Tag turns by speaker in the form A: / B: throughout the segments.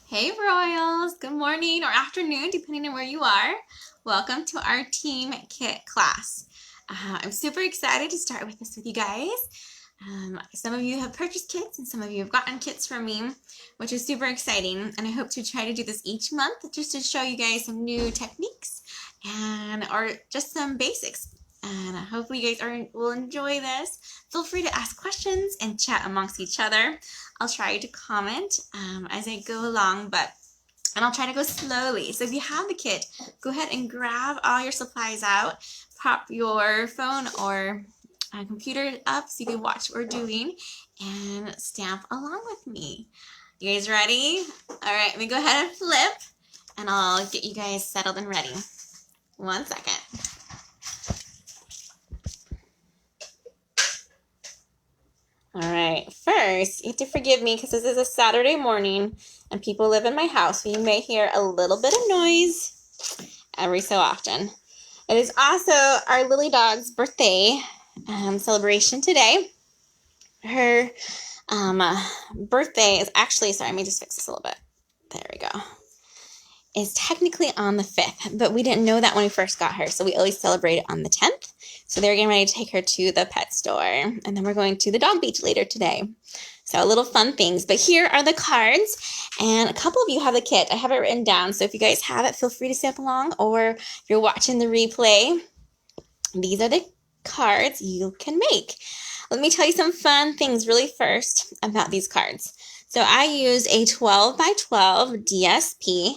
A: Hey Royals, good morning or afternoon depending on where you are. Welcome to our team kit class. I'm super excited to start with this with you guys. Some of you have purchased kits and some of you have gotten kits from me, which is super exciting, and I hope to try to do this each month just to show you guys some new techniques or just some basics. And hopefully you guys will enjoy this. Feel free to ask questions and chat amongst each other. I'll try to comment as I go along, and I'll try to go slowly. So if you have the kit, go ahead and grab all your supplies out, pop your phone or computer up so you can watch what we're doing and stamp along with me. You guys ready? All right, let me go ahead and flip and I'll get you guys settled and ready. 1 second. All right, first, you have to forgive me because this is a Saturday morning and people live in my house, so you may hear a little bit of noise every so often. It is also our Lily dog's birthday celebration today. Her birthday is actually, sorry, let me just fix this a little bit. There we go. Is technically on the 5th, but we didn't know that when we first got her, so we always celebrate it on the 10th. So they're getting ready to take her to the pet store, and then we're going to the dog beach later today. So little fun things, but here are the cards, and a couple of you have the kit. I have it written down, so if you guys have it, feel free to stamp along, or if you're watching the replay, these are the cards you can make. Let me tell you some fun things really first about these cards. So I use a 12 by 12 DSP,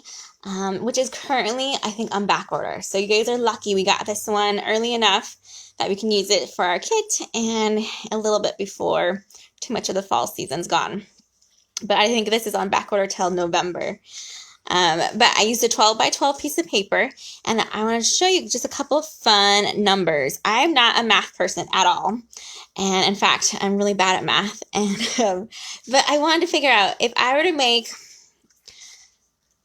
A: which is currently, I think, on back order. So you guys are lucky we got this one early enough that we can use it for our kit and a little bit before too much of the fall season's gone. But I think this is on back order till November. But I used a 12 by 12 piece of paper, and I want to show you just a couple of fun numbers. I'm not a math person at all. And in fact, I'm really bad at math. But I wanted to figure out if I were to make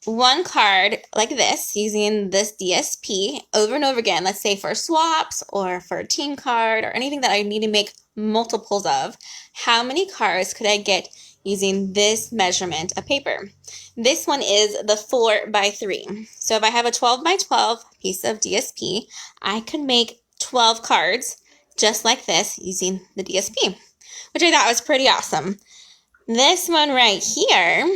A: one card like this using this DSP over and over again, let's say for swaps or for a team card or anything that I need to make multiples of, how many cards could I get using this measurement of paper? This one is the 4 by 3. So if I have a 12 by 12 piece of DSP, I could make 12 cards just like this using the DSP, which I thought was pretty awesome. This one right here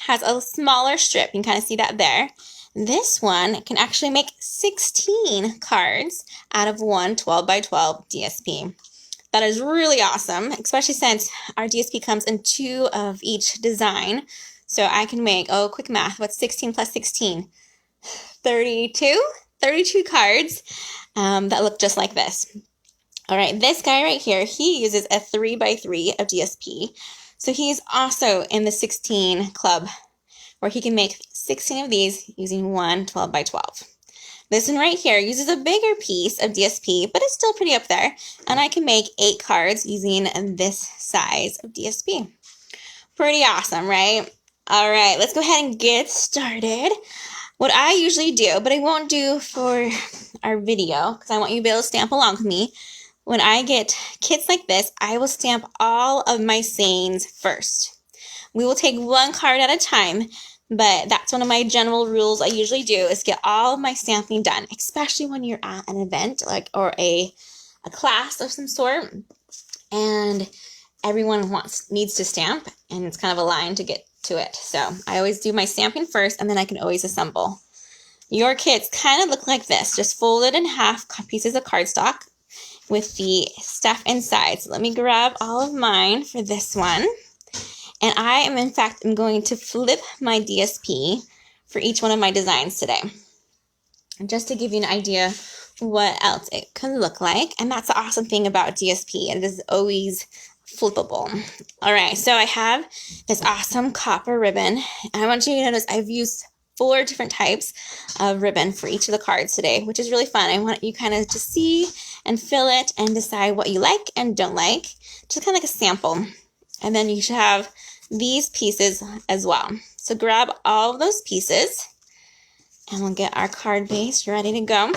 A: has a smaller strip. You can kind of see that there. This one can actually make 16 cards out of one 12 by 12 DSP. That is really awesome, especially since our DSP comes in 2 of each design. So I can make, quick math, what's 16 plus 16? 32? 32 cards that look just like this. All right, this guy right here, he uses a 3 by 3 of DSP. So he's also in the 16 club where he can make 16 of these using one 12 by 12. This one right here uses a bigger piece of DSP, but it's still pretty up there. And I can make 8 cards using this size of DSP. Pretty awesome, right? All right, let's go ahead and get started. What I usually do, but I won't do for our video because I want you to be able to stamp along with me. When I get kits like this, I will stamp all of my sayings first. We will take one card at a time, but that's one of my general rules I usually do is get all of my stamping done, especially when you're at an event or a class of some sort, and everyone needs to stamp, and it's kind of a line to get to it. So I always do my stamping first, and then I can always assemble. Your kits kind of look like this, just folded in half pieces of cardstock with the stuff inside. So let me grab all of mine for this one. And I am, in fact, going to flip my DSP for each one of my designs today. And just to give you an idea what else it could look like. And that's the awesome thing about DSP. It is always flippable. All right, so I have this awesome copper ribbon. And I want you to notice I've used 4 different types of ribbon for each of the cards today, which is really fun. I want you kind of to see and fill it and decide what you like and don't like, just kind of like a sample. And then you should have these pieces as well. So grab all of those pieces and we'll get our card base ready to go.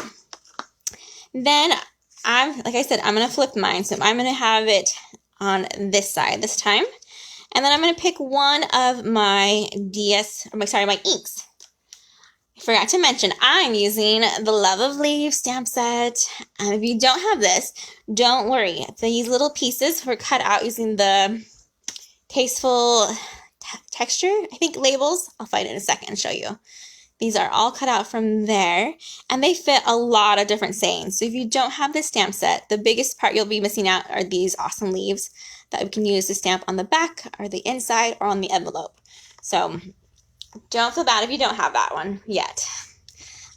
A: Then like I said, I'm going to flip mine. So I'm going to have it on this side this time. And then I'm going to pick one of my my inks. I forgot to mention, I'm using the Love of Leaves stamp set. If you don't have this, don't worry. These little pieces were cut out using the Tasteful Texture, I think, labels. I'll find it in a second and show you. These are all cut out from there, and they fit a lot of different sayings. So if you don't have this stamp set, the biggest part you'll be missing out are these awesome leaves that we can use to stamp on the back or the inside or on the envelope. So don't feel bad if you don't have that one yet.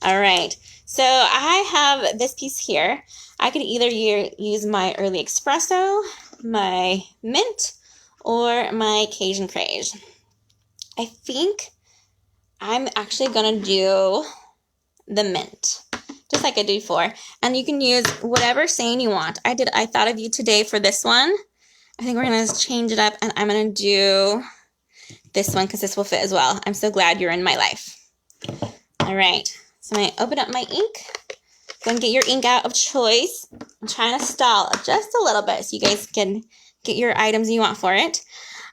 A: All right, so I have this piece here. I could either use my Early Espresso, my Mint, or my Cajun Craze. I think I'm actually going to do the Mint, just like I did before. And you can use whatever saying you want. I thought of you today for this one. I think we're going to change it up, and I'm going to do this one because this will fit as well. I'm so glad you're in my life. All right, so I'm going to open up my ink. Go and get your ink out of choice. I'm trying to stall just a little bit so you guys can get your items you want for it.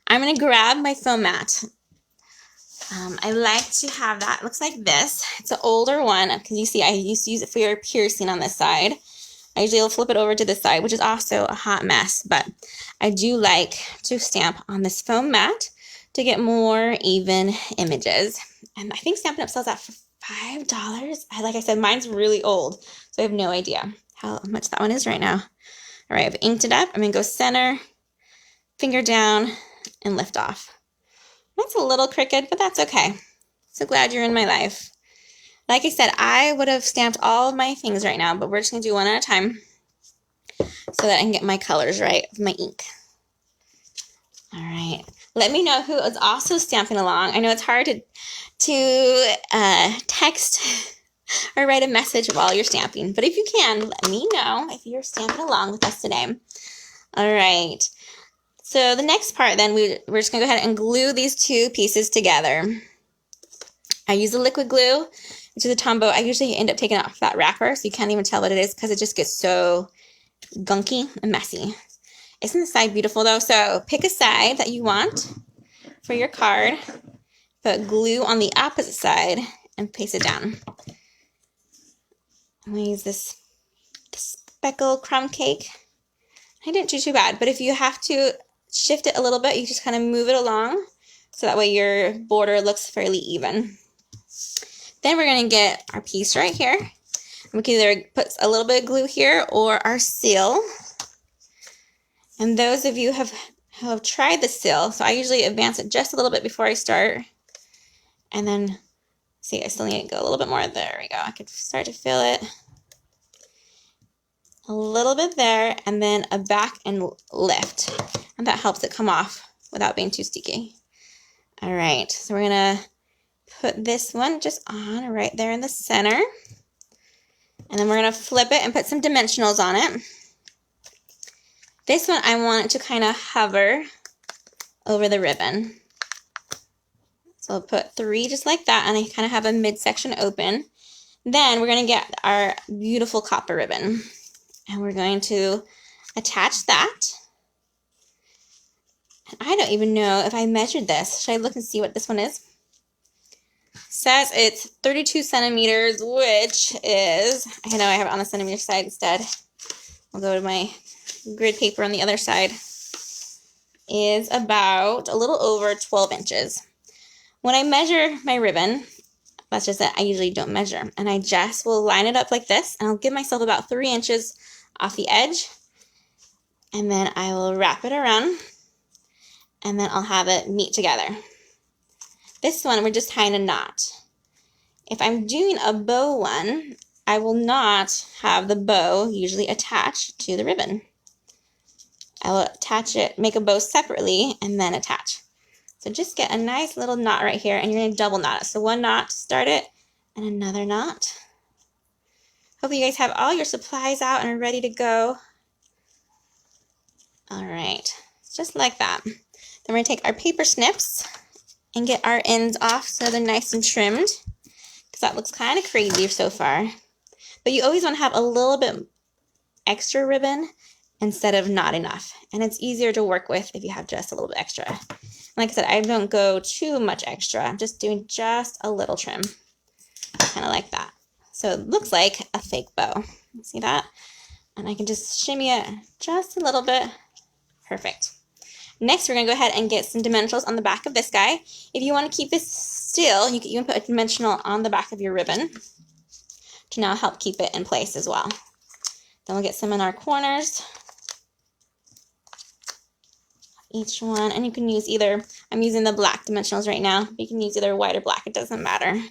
A: I'm going to grab my foam mat. I like to have that. It looks like this. It's an older one because you see I used to use it for your piercing on this side. I usually will flip it over to this side, which is also a hot mess, but I do like to stamp on this foam mat to get more even images. And I think Stampin' Up! Sells that for $5. Like I said, mine's really old, so I have no idea how much that one is right now. All right, I've inked it up. I'm going to go center, finger down, and lift off. That's a little crooked, but that's okay. So glad you're in my life. Like I said, I would have stamped all of my things right now, but we're just going to do one at a time so that I can get my colors right of my ink. All right. Let me know who is also stamping along. I know it's hard to text or write a message while you're stamping, but if you can, let me know if you're stamping along with us today. All right. So the next part then, we're just going to go ahead and glue these two pieces together. I use the liquid glue, which is a Tombow. I usually end up taking off that wrapper so you can't even tell what it is because it just gets so gunky and messy. Isn't the side beautiful though? So pick a side that you want for your card, put glue on the opposite side, and paste it down. I'm going to use this speckle crumb cake. I didn't do too bad, but if you have to shift it a little bit, you just kind of move it along so that way your border looks fairly even. Then we're going to get our piece right here. We can either put a little bit of glue here or our seal. And those of you who have tried the seal, so I usually advance it just a little bit before I start. And then, see, I still need to go a little bit more. There we go. I could start to feel it. A little bit there, and then a back and lift. And that helps it come off without being too sticky. All right, so we're going to put this one just on right there in the center. And then we're going to flip it and put some dimensionals on it. This one, I want it to kind of hover over the ribbon. So I'll put 3 just like that, and I kind of have a midsection open. Then we're going to get our beautiful copper ribbon. And we're going to attach that. And I don't even know if I measured this. Should I look and see what this one is? It says it's 32 centimeters, which is, I know I have it on the centimeter side instead. I'll go to my grid paper on the other side. Is about a little over 12 inches. When I measure my ribbon, that's just it, I usually don't measure. And I just will line it up like this, and I'll give myself about 3 inches off the edge, and then I will wrap it around, and then I'll have it meet together. This one, we're just tying a knot. If I'm doing a bow one, I will not have the bow usually attached to the ribbon. I will attach it, make a bow separately, and then attach. So just get a nice little knot right here, and you're going to double knot it. So one knot to start it, and another knot. Hopefully you guys have all your supplies out and are ready to go. All right, just like that. Then we're going to take our paper snips and get our ends off so they're nice and trimmed, because that looks kind of crazy so far. But you always want to have a little bit extra ribbon instead of not enough. And it's easier to work with if you have just a little bit extra. Like I said, I don't go too much extra. I'm just doing just a little trim, kind of like that. So it looks like a fake bow. See that? And I can just shimmy it just a little bit. Perfect. Next, we're going to go ahead and get some dimensionals on the back of this guy. If you want to keep this still, you can even put a dimensional on the back of your ribbon to now help keep it in place as well. Then we'll get some in our corners. Each one, and you can use either, I'm using the black dimensionals right now. You can use either white or black, it doesn't matter.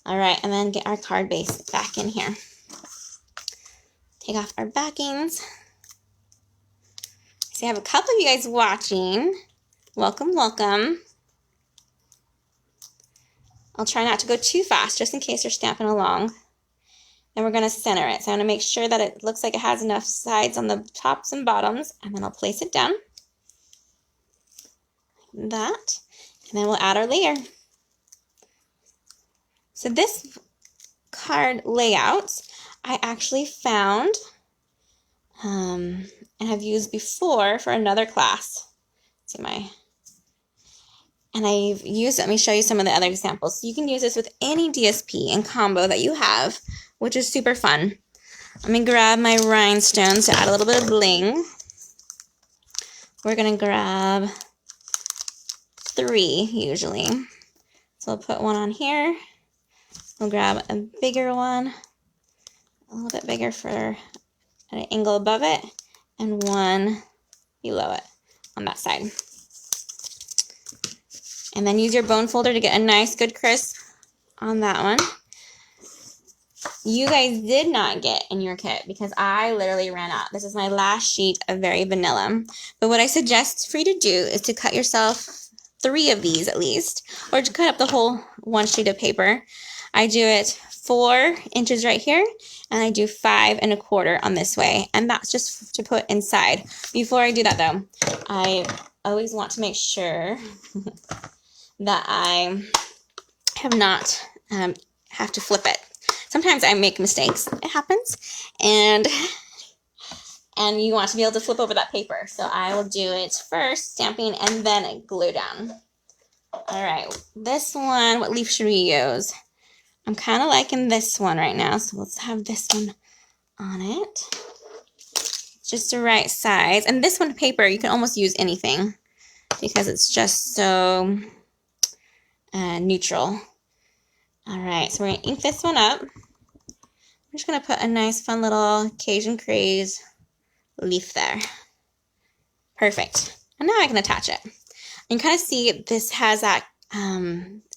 A: All right, and then get our card base back in here. Take off our backings. So I have a couple of you guys watching. Welcome, welcome. I'll try not to go too fast, just in case you're stamping along. Then we're gonna center it. So I'm gonna make sure that it looks like it has enough sides on the tops and bottoms, and then I'll place it down. Like that, and then we'll add our layer. So this card layout, I actually found and have used before for another class. And I've used it. Let me show you some of the other examples. So you can use this with any DSP and combo that you have, which is super fun. Let me grab my rhinestones to add a little bit of bling. We're going to grab 3 usually. So we'll put one on here. We'll grab a bigger one, a little bit bigger for an angle above it, and one below it on that side. And then use your bone folder to get a nice, good crisp on that one. You guys did not get in your kit because I literally ran out. This is my last sheet of Very Vanilla. But what I suggest for you to do is to cut yourself 3 of these at least, or to cut up the whole 1 sheet of paper. I do it 4 inches right here, and I do 5 1/4 on this way, and that's just to put inside. Before I do that though, I always want to make sure that I have not have to flip it. Sometimes I make mistakes, it happens, and you want to be able to flip over that paper. So I will do it first, stamping, and then glue down. All right, this one, what leaf should we use? I'm kind of liking this one right now, so let's have this one on it. Just the right size. And this one paper, you can almost use anything because it's just so neutral. All right, so we're going to ink this one up. I'm just going to put a nice, fun little Cajun Craze leaf there. Perfect. And now I can attach it. You can kind of see this has that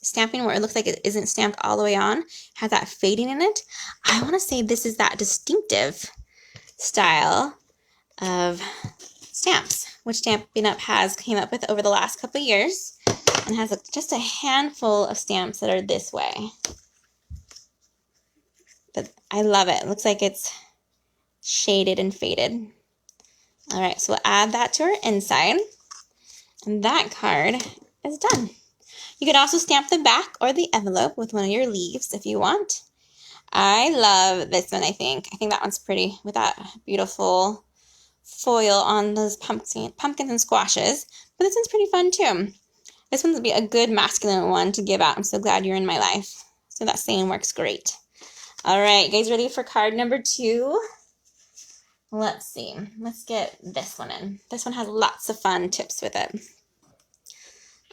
A: stamping where it looks like it isn't stamped all the way on, has that fading in it. I want to say this is that distinctive style of stamps, which Stampin' Up! Came up with over the last couple of years, and has just a handful of stamps that are this way. But I love it. It looks like it's shaded and faded. All right, so we'll add that to our inside, and that card is done. You could also stamp the back or the envelope with one of your leaves if you want. I love this one, I think. I think that one's pretty with that beautiful foil on those pumpkins and squashes. But this one's pretty fun too. This one would be a good masculine one to give out. I'm so glad you're in my life. So that saying works great. All right, you guys ready for card number 2? Let's see. Let's get this one in. This one has lots of fun tips with it.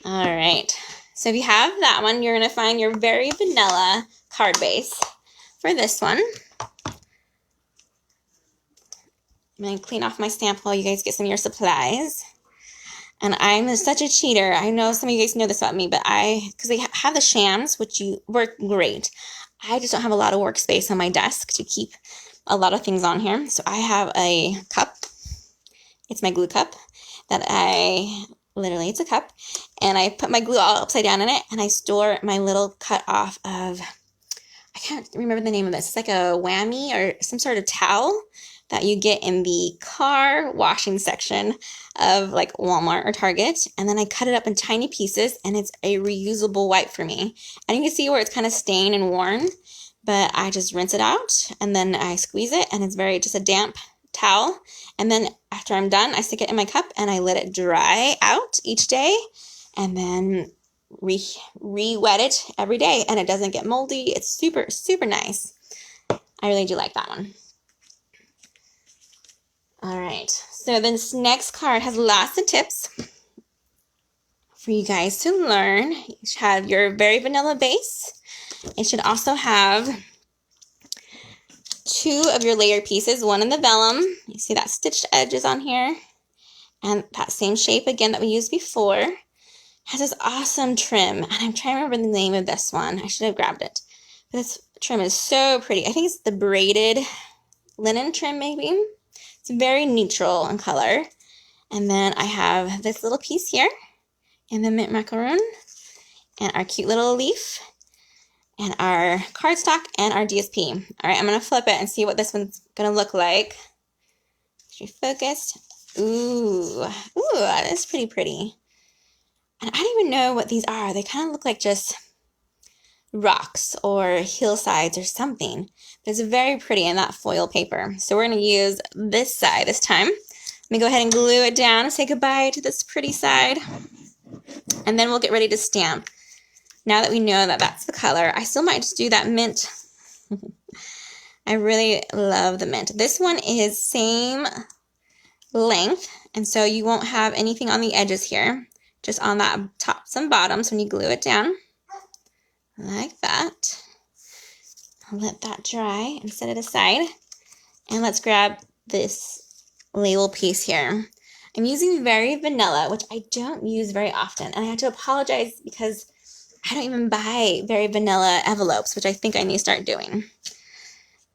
A: All right. So if you have that one, you're going to find your Very Vanilla card base for this one. I'm going to clean off my stamp while you guys get some of your supplies. And I'm such a cheater. I know some of you guys know this about me, but because they have the shams, which work great. I just don't have a lot of workspace on my desk to keep a lot of things on here. So I have a cup. It's my glue cup that literally it's a cup, and I put my glue all upside down in it, and I store my little cut off of, I can't remember the name of this. It's like a whammy or some sort of towel that you get in the car washing section of like Walmart or Target. And then I cut it up in tiny pieces, and it's a reusable wipe for me. And you can see where it's kind of stained and worn, but I just rinse it out, and then I squeeze it, and it's just a damp towel. And then after I'm done, I stick it in my cup and I let it dry out each day. and then re-wet it every day, and it doesn't get moldy. It's super, super nice. I really do like that one. All right, so this next card has lots of tips for you guys to learn. You should have your very vanilla base. It should also have 2 of your layer pieces, one in the vellum. You see that stitched edges on here, and that same shape again that we used before. Has this awesome trim, and I'm trying to remember the name of this one. I should have grabbed it. But this trim is so pretty. I think it's the braided linen trim, maybe. It's very neutral in color. And then I have this little piece here in the mint macaroon, and our cute little leaf, and our cardstock, and our DSP. All right, I'm gonna flip it and see what this one's gonna look like. Is she focused? Ooh, that is pretty. And I don't even know what these are. They kind of look like just rocks or hillsides or something. But it's very pretty in that foil paper. So we're going to use this side this time. Let me go ahead and glue it down and say goodbye to this pretty side. And then we'll get ready to stamp. Now that we know that that's the color, I still might just do that mint. I really love the mint. This one is same length, and so you won't have anything on the edges here. Just on that tops and bottoms when you glue it down, like that. I'll let that dry and set it aside. And let's grab this label piece here. I'm using very vanilla, which I don't use very often. And I have to apologize because I don't even buy very vanilla envelopes, which I think I need to start doing.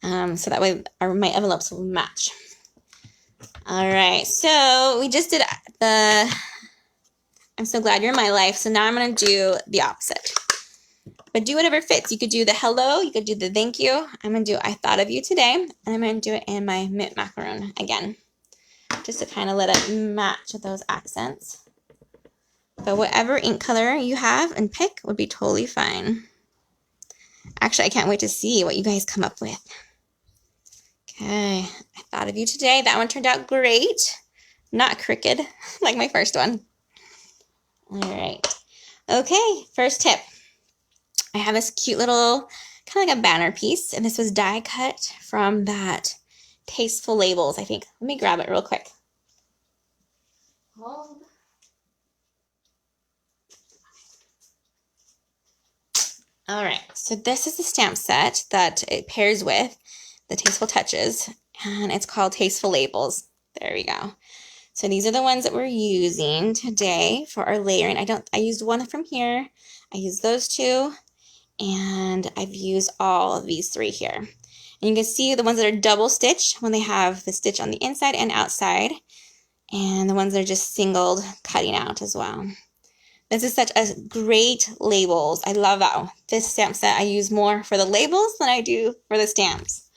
A: So that way my envelopes will match. All right, so we just did the I'm so glad you're in my life. So now I'm going to do the opposite. But do whatever fits. You could do the hello. You could do the thank you. I'm going to do I thought of you today. And I'm going to do it in my mint macaroon again. Just to kind of let it match with those accents. But whatever ink color you have and pick would be totally fine. Actually, I can't wait to see what you guys come up with. Okay. I thought of you today. That one turned out great. Not crooked like my first one. All right. Okay, first tip. I have this cute little, kind of like a banner piece, and this was die cut from that Tasteful Labels, I think. Let me grab it real quick. Hold. All right, so this is the stamp set that it pairs with the Tasteful Touches, and it's called Tasteful Labels. There we go. So these are the ones that we're using today for our layering. I used one from here. I used those 2, and I've used all of these 3 here. And you can see the ones that are double stitched when they have the stitch on the inside and outside, and the ones that are just singled cutting out as well. This is such a great labels. I love that one. This stamp set I use more for the labels than I do for the stamps,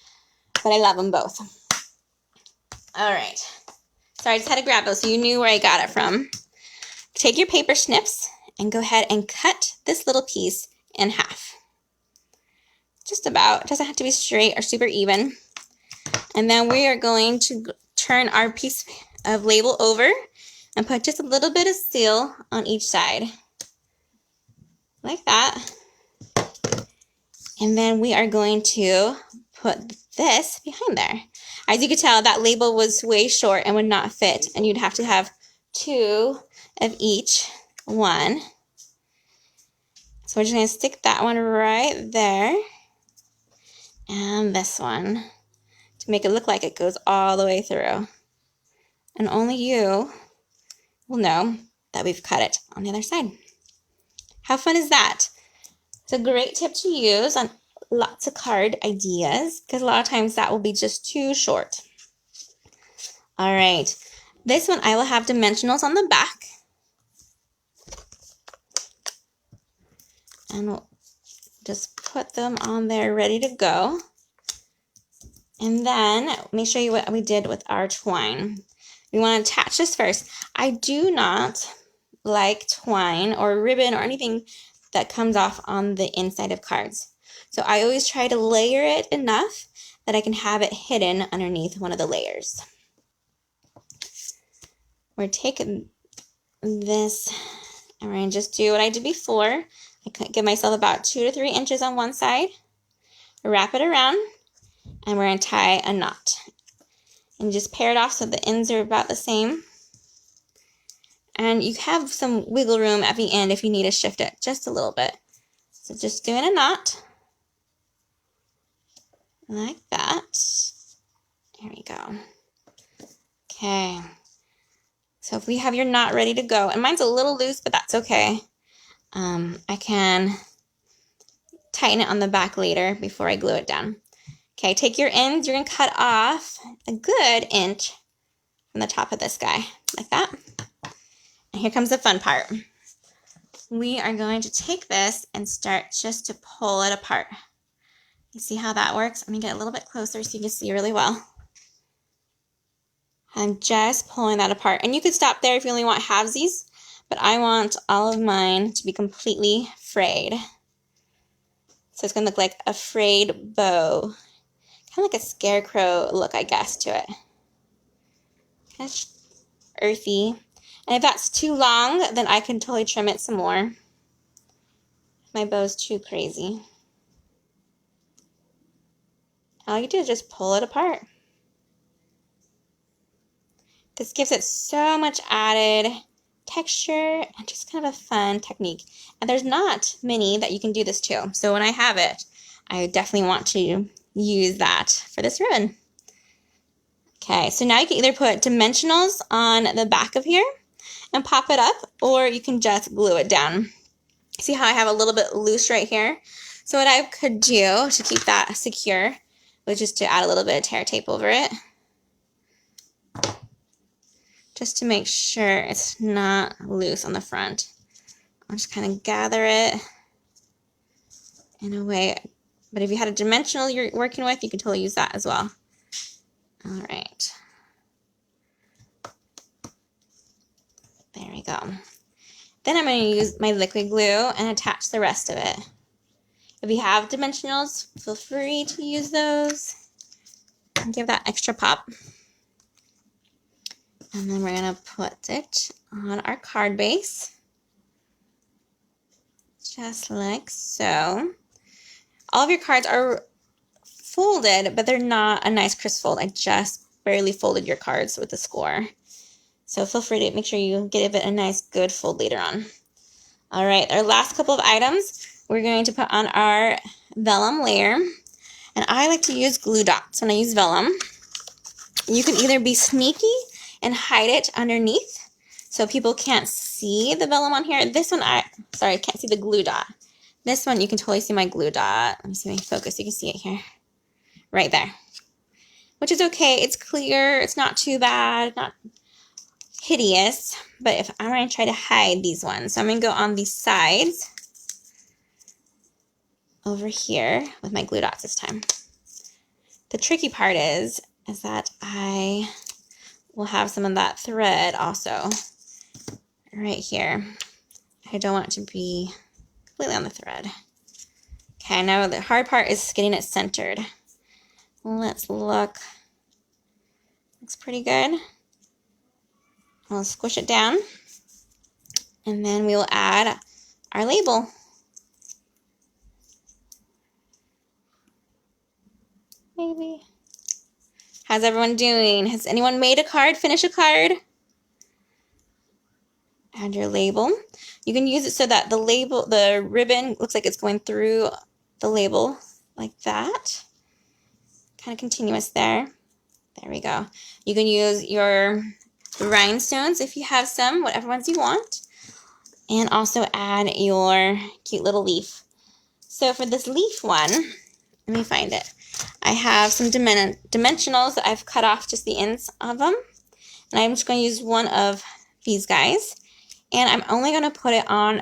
A: but I love them both. All right. Sorry, I just had to grab those so you knew where I got it from. Take your paper snips and go ahead and cut this little piece in half. Just about. It doesn't have to be straight or super even. And then we are going to turn our piece of label over and put just a little bit of seal on each side. Like that. And then we are going to put this behind there. As you can tell, that label was way short and would not fit, and you'd have to have 2 of each one. So we're just going to stick that one right there, and this one, to make it look like it goes all the way through. And only you will know that we've cut it on the other side. How fun is that? It's a great tip to use on lots of card ideas, because a lot of times that will be just too short. All right, this one I will have dimensionals on the back, and we'll just put them on there ready to go. And then let me show you what we did with our twine. We want to attach this first. I do not like twine or ribbon or anything that comes off on the inside of cards. So I always try to layer it enough that I can have it hidden underneath one of the layers. We're taking this And we're going to just do what I did before. I give myself about 2 to 3 inches on one side, wrap it around, and we're going to tie a knot. And just pair it off so the ends are about the same. And you have some wiggle room at the end if you need to shift it just a little bit. So just doing a knot, like that. There we go. Okay. So if we have your knot ready to go, and mine's a little loose, but that's okay. I can tighten it on the back later before I glue it down. Okay, take your ends, you're going to cut off a good inch from the top of this guy, like that. And here comes the fun part. We are going to take this and start just to pull it apart. You see how that works? I'm going to get a little bit closer so you can see really well. I'm just pulling that apart. And you could stop there if you only want halvesies, but I want all of mine to be completely frayed. So it's going to look like a frayed bow. Kind of like a scarecrow look, I guess, to it. Kind of earthy. And if that's too long, then I can totally trim it some more. My bow's too crazy. All you do is just pull it apart. This gives it so much added texture and just kind of a fun technique. And there's not many that you can do this to. So when I have it, I definitely want to use that for this ribbon. Okay, so now you can either put dimensionals on the back of here and pop it up, or you can just glue it down. See how I have a little bit loose right here? So what I could do to keep that secure was just to add a little bit of tear tape over it, just to make sure it's not loose on the front. I'll just kind of gather it in a way. But if you had a dimensional you're working with, you can totally use that as well. All right. There we go. Then I'm going to use my liquid glue and attach the rest of it. If you have dimensionals, feel free to use those and give that extra pop. And then we're going to put it on our card base, just like so. All of your cards are folded, but they're not a nice crisp fold. I just barely folded your cards with the score. So feel free to make sure you give it a nice good fold later on. All right, our last couple of items, we're going to put on our vellum layer. And I like to use glue dots when I use vellum. You can either be sneaky and hide it underneath so people can't see the vellum on here. This one, I can't see the glue dot. This one, you can totally see my glue dot. Let me see my focus. You can see it here. Right there. Which is okay. It's clear. It's not too bad. Not hideous. But if I'm going to try to hide these ones. So I'm going to go on these sides over here with my glue dots this time. The tricky part is that I will have some of that thread also right here. I don't want it to be completely on the thread. Okay, now the hard part is getting it centered. Let's look. Looks pretty good. I'll squish it down. And then we will add our label. Maybe. How's everyone doing? Has anyone made a card, finished a card? Add your label. You can use it so that the ribbon looks like it's going through the label like that. Kind of continuous there. There we go. You can use your rhinestones if you have some, whatever ones you want. And also add your cute little leaf. So for this leaf one, let me find it. I have some dimensionals that I've cut off just the ends of them. And I'm just going to use one of these guys. And I'm only going to put it on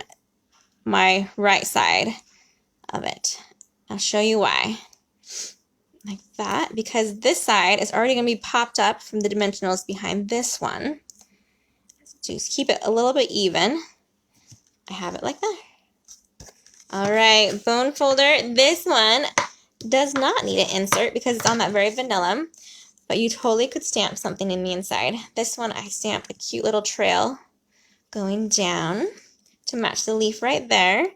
A: my right side of it. I'll show you why. Like that, because this side is already going to be popped up from the dimensionals behind this one. Just keep it a little bit even. I have it like that. All right, bone folder. This one does not need an insert because it's on that very vanilla, but you totally could stamp something in the inside. This one I stamped a cute little trail going down to match the leaf right there.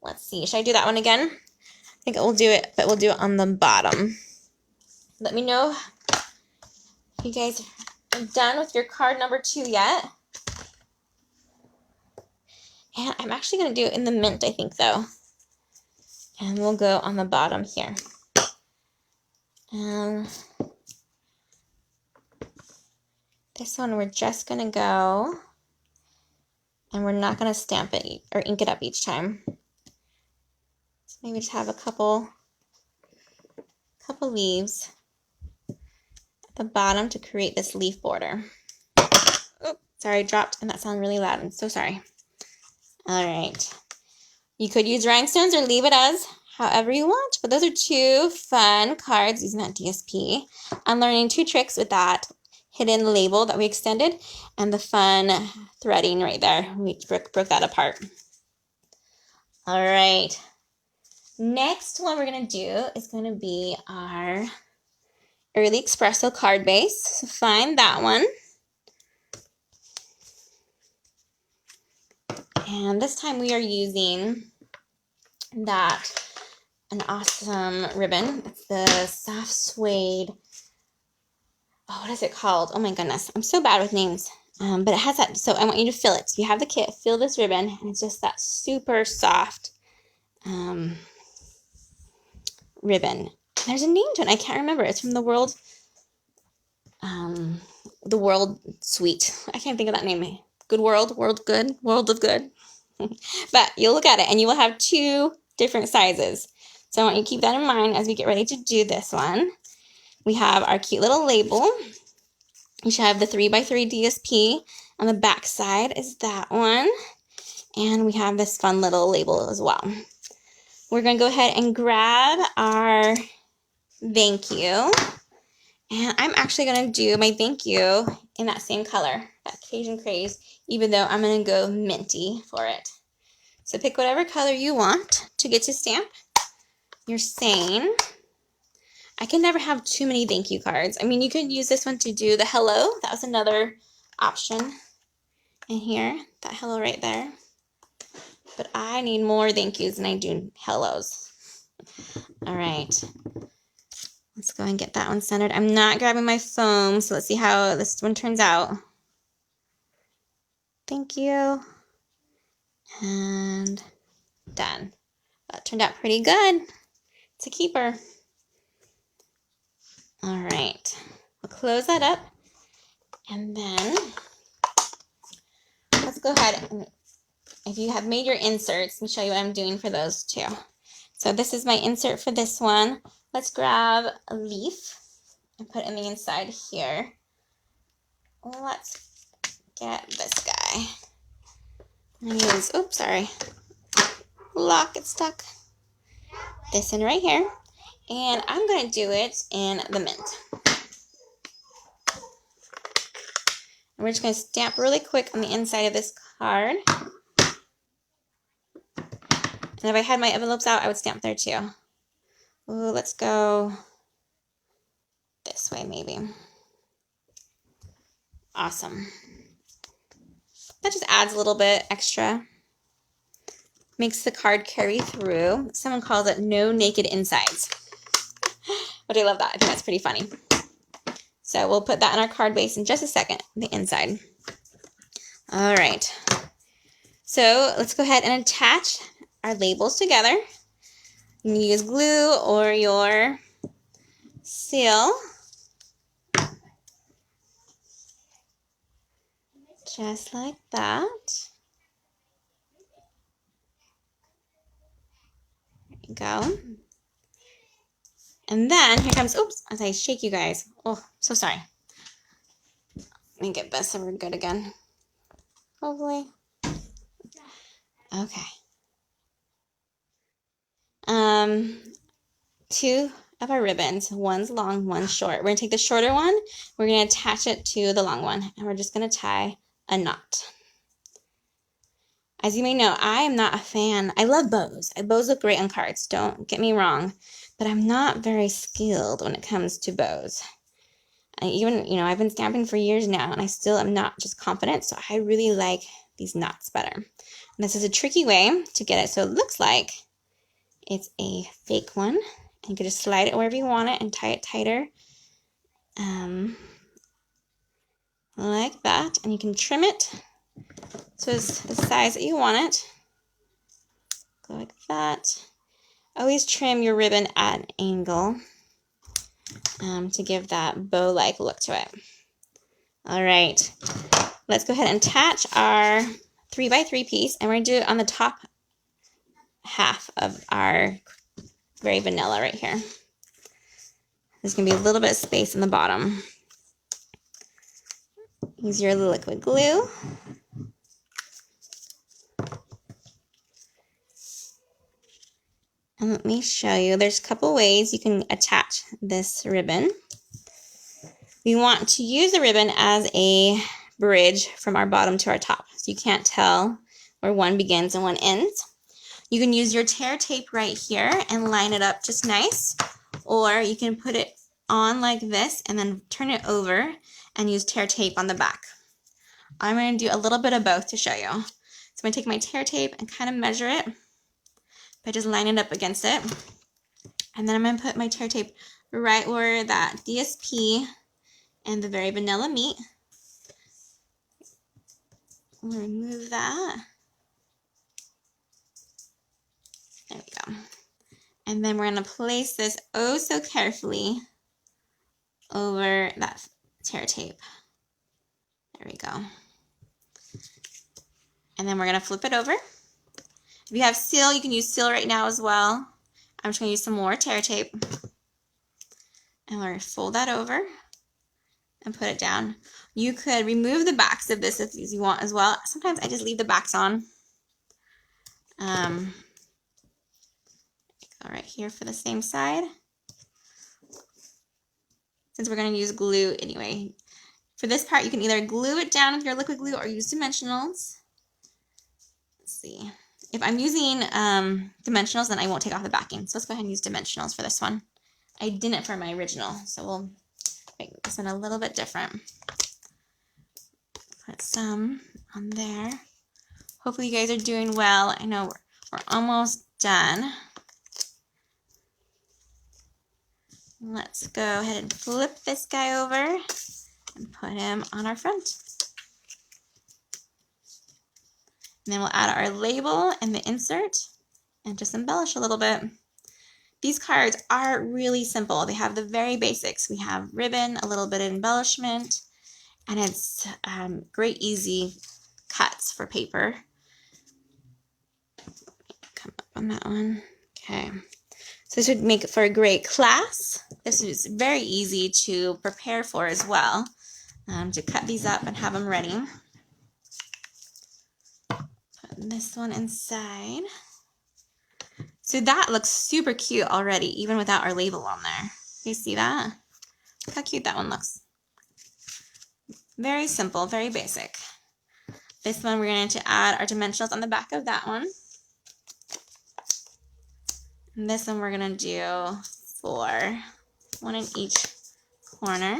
A: Let's see, should I do that one again? I think we'll do it, but we'll do it on the bottom. Let me know if you guys are done with your card number 2 yet. And I'm actually going to do it in the mint, I think, though. And we'll go on the bottom here. This one we're just going to go, and we're not going to stamp it or ink it up each time. So maybe just have a couple leaves at the bottom to create this leaf border. Oh, sorry, I dropped, and that sounded really loud. I'm so sorry. All right. You could use rhinestones or leave it as however you want, but those are 2 fun cards using that DSP. I'm learning 2 tricks with that hidden label that we extended and the fun threading right there. We broke that apart. All right. Next one we're going to do is going to be our Early Espresso card base. So find that one. And this time we are using an awesome ribbon. It's the soft suede. Oh, what is it called? Oh my goodness. I'm so bad with names. But it has that, so I want you to feel it. So you have the kit, feel this ribbon, and it's just that super soft ribbon. There's a name to it. I can't remember. It's from the World Suite. I can't think of that name. Good World, World Good, World of Good. But you'll look at it, and you will have 2 different sizes. So I want you to keep that in mind as we get ready to do this one. We have our cute little label. You should have the 3x3 DSP. On the back side is that one. And we have this fun little label as well. We're going to go ahead and grab our thank you. And I'm actually going to do my thank you in that same color, that Cajun Craze, even though I'm going to go minty for it. So pick whatever color you want to get to stamp. You're saying, I can never have too many thank you cards. I mean, you could use this one to do the hello. That was another option in here, that hello right there. But I need more thank yous than I do hellos. All right. Let's go and get that one centered. I'm not grabbing my foam, so let's see how this one turns out. Thank you. And done. That turned out pretty good. It's a keeper. All right. We'll close that up. And then let's go ahead and if you have made your inserts, let me show you what I'm doing for those too. So this is my insert for this one. Let's grab a leaf and put it in the inside here. Let's get this guy. I'm gonna use, oops, sorry. Lock, it's stuck. This one right here. And I'm going to do it in the mint. And we're just going to stamp really quick on the inside of this card. And if I had my envelopes out, I would stamp there too. Ooh, let's go this way maybe. Awesome. That just adds a little bit extra. Makes the card carry through. Someone calls it no naked insides. But I love that. I think that's pretty funny. So we'll put that in our card base in just a second, the inside. All right. So let's go ahead and attach our labels together. You can use glue or your seal. Just like that. There you go. And then here comes, oops, as I shake you guys. Oh, so sorry. Let me get this so we're good again. Hopefully. Okay. 2 of our ribbons. One's long, one's short. We're going to take the shorter one. We're going to attach it to the long one. And we're just going to tie a knot. As you may know, I am not a fan. I love bows. Bows look great on cards. Don't get me wrong. But I'm not very skilled when it comes to bows. I've been stamping for years now, and I still am not just confident, so I really like these knots better. This is a tricky way to get it so it looks like it's a fake one. And you can just slide it wherever you want it and tie it tighter. Like that. And you can trim it so it's the size that you want it. Go like that. Always trim your ribbon at an angle to give that bow-like look to it. All right, let's go ahead and attach our 3x3 piece, and we're going to do it on the top half of our very vanilla right here. There's going to be a little bit of space in the bottom. Use your liquid glue. And let me show you, there's a couple ways you can attach this ribbon. We want to use the ribbon as a bridge from our bottom to our top, so you can't tell where one begins and one ends. You can use your tear tape right here and line it up just nice, or you can put it on like this and then turn it over and use tear tape on the back. I'm going to do a little bit of both to show you. So I'm going to take my tear tape and kind of measure it by just lining it up against it. And then I'm going to put my tear tape right where that DSP and the very vanilla meet. We'll remove that. There we go. And then we're going to place this oh so carefully over that tear tape. There we go. And then we're going to flip it over. If you have seal, you can use seal right now as well. I'm just going to use some more tear tape. And we're going to fold that over and put it down. You could remove the backs of this if you want as well. Sometimes I just leave the backs on. Go right here for the same side. Since we're going to use glue anyway. For this part, you can either glue it down with your liquid glue or use dimensionals. Let's see. If I'm using dimensionals, then I won't take off the backing. So let's go ahead and use dimensionals for this one. I didn't for my original, so we'll make this one a little bit different. Put some on there. Hopefully you guys are doing well. I know we're almost done. Let's go ahead and flip this guy over and put him on our front. And then we'll add our label and the insert and just embellish a little bit. These cards are really simple. They have the very basics. We have ribbon, a little bit of embellishment, and it's great, easy cuts for paper. Come up on that one. Okay. So this would make it for a great class. This is very easy to prepare for as well, to cut these up and have them ready. Put this one inside. So that looks super cute already, even without our label on there. You see that? Look how cute that one looks. Very simple, very basic. This one we're going to add our dimensionals on the back of that one. And this one we're going to do 4, 1 in each corner.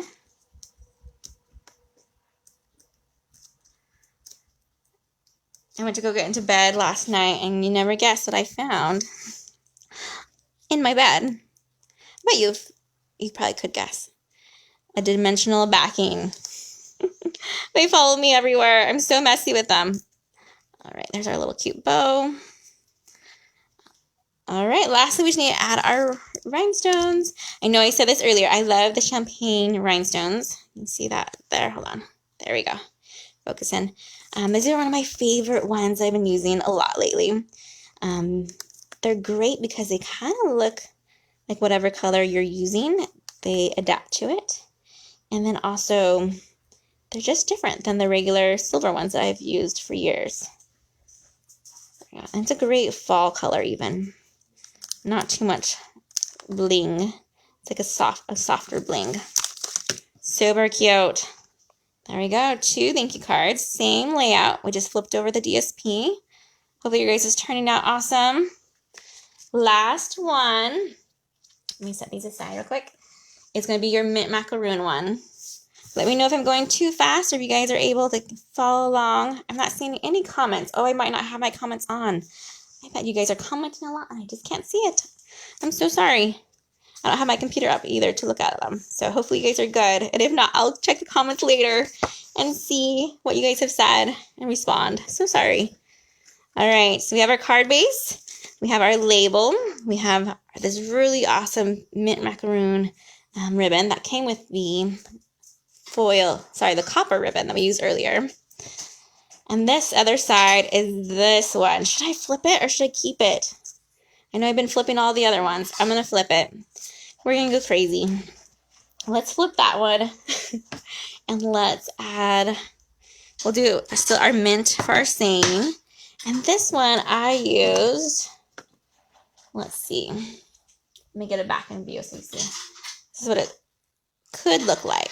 A: I went to go get into bed last night, and you never guess what I found in my bed. But you probably could guess. A dimensional backing. They follow me everywhere. I'm so messy with them. All right, there's our little cute bow. All right, lastly, we just need to add our rhinestones. I know I said this earlier. I love the champagne rhinestones. You can see that there. Hold on. There we go. Focus in. These are one of my favorite ones I've been using a lot lately. They're great because they kind of look like whatever color you're using. They adapt to it. And then also, they're just different than the regular silver ones that I've used for years. Yeah, and it's a great fall color even. Not too much bling. It's like a softer bling. Super cute. There we go. 2 thank you cards. Same layout. We just flipped over the DSP. Hopefully your guys is turning out awesome. Last one. Let me set these aside real quick. It's going to be your mint macaroon one. Let me know if I'm going too fast or if you guys are able to follow along. I'm not seeing any comments. Oh, I might not have my comments on. I bet you guys are commenting a lot and I just can't see it. I'm so sorry. I don't have my computer up either to look at them. So hopefully you guys are good. And if not, I'll check the comments later and see what you guys have said and respond. So sorry. All right, so we have our card base. We have our label. We have this really awesome mint macaroon ribbon that came with the the copper ribbon that we used earlier. And this other side is this one. Should I flip it or should I keep it? I know I've been flipping all the other ones. I'm going to flip it. We're going to go crazy. Let's flip that one. And let's add, we'll do still our mint for our saying. And this one I used, let's see. Let me get it back in view so you see. This is what it could look like.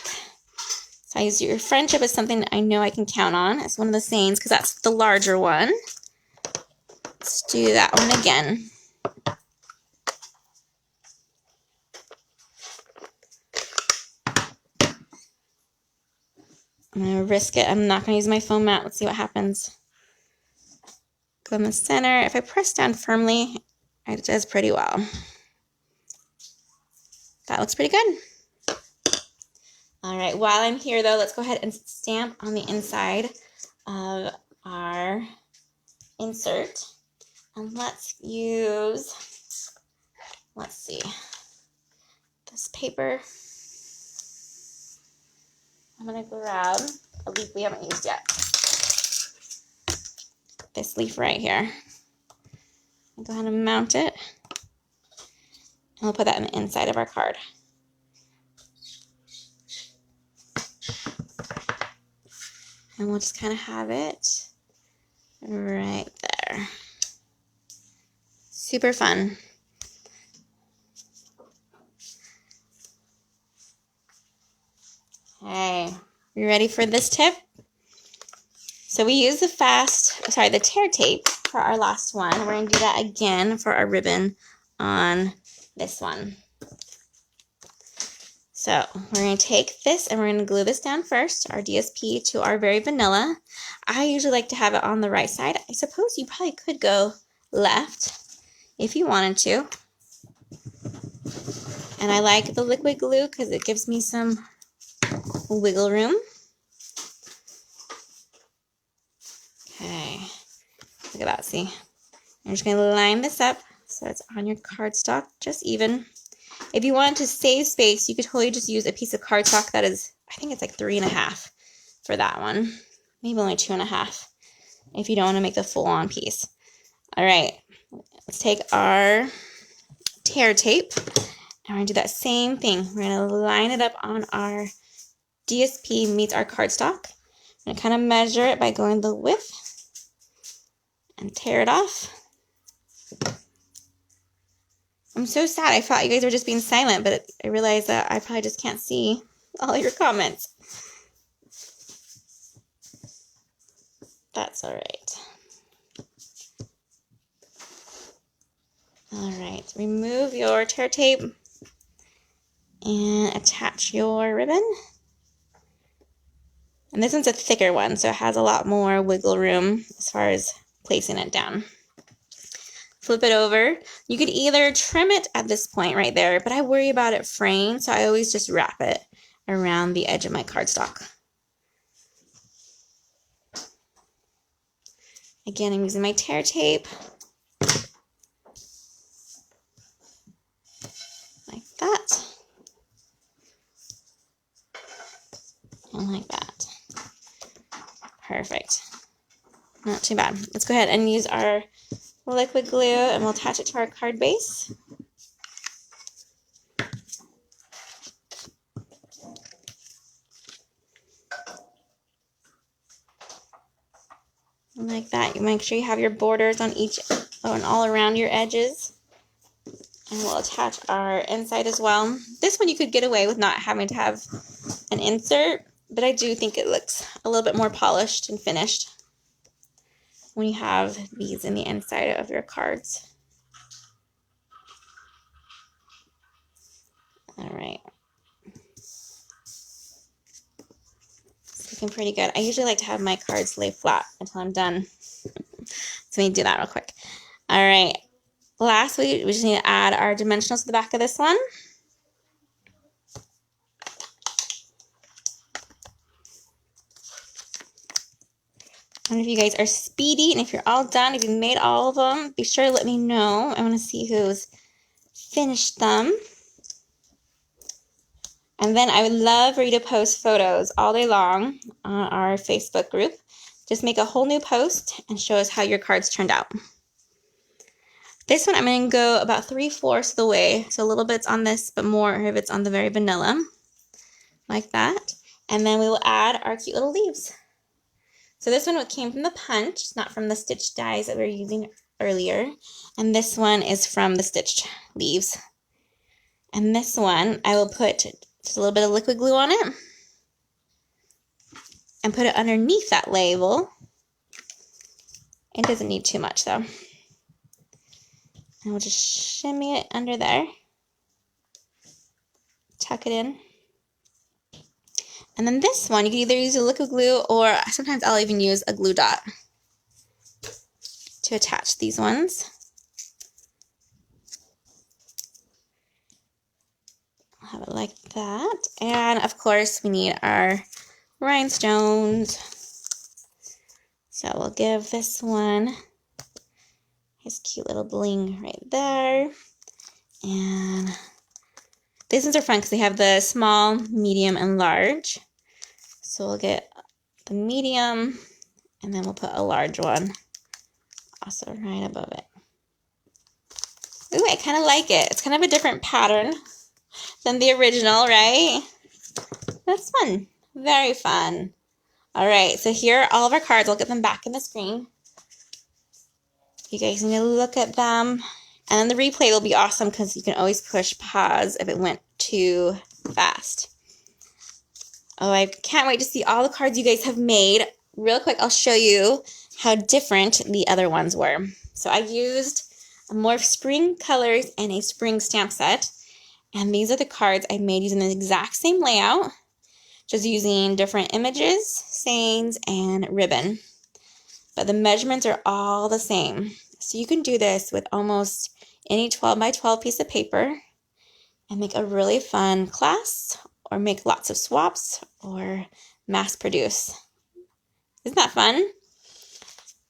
A: So I use your friendship is something I know I can count on. It's one of the sayings because that's the larger one. Let's do that one again. I'm going to risk it. I'm not going to use my foam mat. Let's see what happens. Go in the center. If I press down firmly, it does pretty well. That looks pretty good. All right, while I'm here though, let's go ahead and stamp on the inside of our insert. And let's use, let's see, this paper. I'm gonna grab a leaf we haven't used yet. This leaf right here. I'll go ahead and mount it. And we'll put that in the inside of our card. And we'll just kind of have it right there. Super fun. Okay, you ready for this tip? So we use the tear tape for our last one. We're going to do that again for our ribbon on this one. So we're going to take this and we're going to glue this down first, our DSP, to our very vanilla. I usually like to have it on the right side. I suppose you probably could go left if you wanted to. And I like the liquid glue because it gives me some wiggle room. Okay, look at that, see? I'm just going to line this up so it's on your cardstock, just even. If you wanted to save space, you could totally just use a piece of cardstock that is, I think it's like 3.5 for that one. Maybe only 2.5 if you don't want to make the full-on piece. All right, let's take our tear tape and we're going to do that same thing. We're going to line it up on our DSP meets our cardstock. I'm going to kind of measure it by going the width and tear it off. I'm so sad. I thought you guys were just being silent, but I realized that I probably just can't see all your comments. That's all right. All right, remove your tear tape and attach your ribbon. And this one's a thicker one, so it has a lot more wiggle room as far as placing it down. Flip it over. You could either trim it at this point right there, but I worry about it fraying, so I always just wrap it around the edge of my cardstock. Again, I'm using my tear tape. Like that. And like that. Perfect. Not too bad. Let's go ahead and use our liquid glue and we'll attach it to our card base. And like that. You make sure you have your borders on each and all around your edges. And we'll attach our inside as well. This one you could get away with not having to have an insert, but I do think it looks a little bit more polished and finished when you have these in the inside of your cards. All right. looking pretty good. I usually like to have my cards lay flat until I'm done. So let me do that real quick. All right. Last, we just need to add our dimensionals to the back of this one. I don't know if you guys are speedy, and if you're all done, if you made all of them, be sure to let me know. I want to see who's finished them. And then I would love for you to post photos all day long on our Facebook group. Just make a whole new post and show us how your cards turned out. This one I'm going to go about 3/4 of the way. So a little bit's on this, but more of it's on the very vanilla. Like that. And then we will add our cute little leaves. So this one came from the punch, not from the stitched dies that we were using earlier. And this one is from the stitched leaves. And this one, I will put just a little bit of liquid glue on it. And put it underneath that label. It doesn't need too much though. And we'll just shimmy it under there. Tuck it in. And then this one, you can either use a liquid glue or sometimes I'll even use a glue dot to attach these ones. I'll have it like that. And of course, we need our rhinestones. So we'll give this one his cute little bling right there. And these ones are fun because they have the small, medium, and large. So we'll get the medium, and then we'll put a large one also right above it. Ooh, I kind of like it. It's kind of a different pattern than the original, right? That's fun. Very fun. All right, so here are all of our cards. I'll get them back in the screen. You guys need to look at them. And then the replay will be awesome because you can always push pause if it went too fast. Oh, I can't wait to see all the cards you guys have made. Real quick, I'll show you how different the other ones were. So I used more spring colors and a spring stamp set. And these are the cards I made using the exact same layout, just using different images, sayings, and ribbon. But the measurements are all the same. So you can do this with almost any 12 by 12 piece of paper and make a really fun class or make lots of swaps or mass produce. Isn't that fun?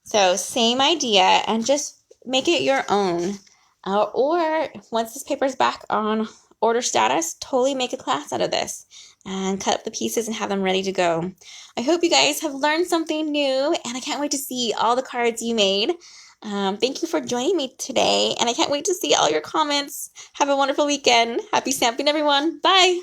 A: So same idea and just make it your own. Or once this paper is back on order status, totally make a class out of this and cut up the pieces and have them ready to go. I hope you guys have learned something new and I can't wait to see all the cards you made. Thank you for joining me today and I can't wait to see all your comments. Have a wonderful weekend. Happy stamping, everyone. Bye.